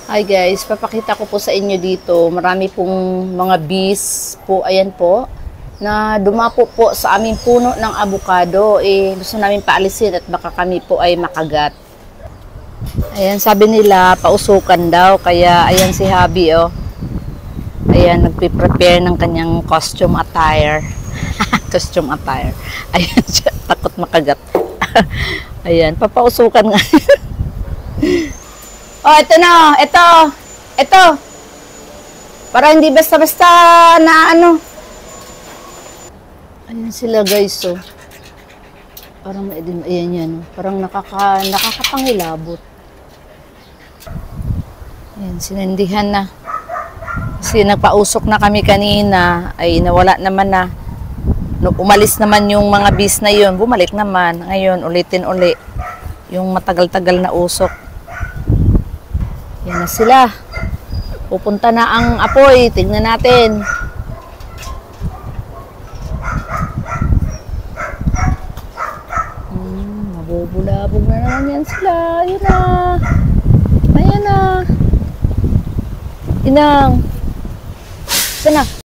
Hi guys, papakita ko po sa inyo dito. Marami pong mga bees po, ayan po, na dumapo po sa aming puno ng avocado. Gusto namin paalisin at baka kami po ay makagat. Ayan, sabi nila, pausukan daw. Kaya, ayan si Habi, oh. Ayan, nagpe-prepare ng kanyang costume attire. Costume attire. Ayan siya, takot makagat. Ayan, papausukan nga. Oh, ito na. Ito. Para hindi basta-basta na ano. Ayan sila guys, oh. Parang ayan yan, oh. Parang nakakapangilabot. Ayan, sinendihan na. Kasi nagpausok na kami kanina, ay nawala naman na. Umalis naman yung mga bees na yun, bumalik naman. Ngayon, ulitin uli. Yung matagal-tagal na usok. Yan na sila. Pupunta na ang apoy. Tignan natin. Mabubulabog na naman yan sila. Ayun na. Ayan na. Inang. Sana.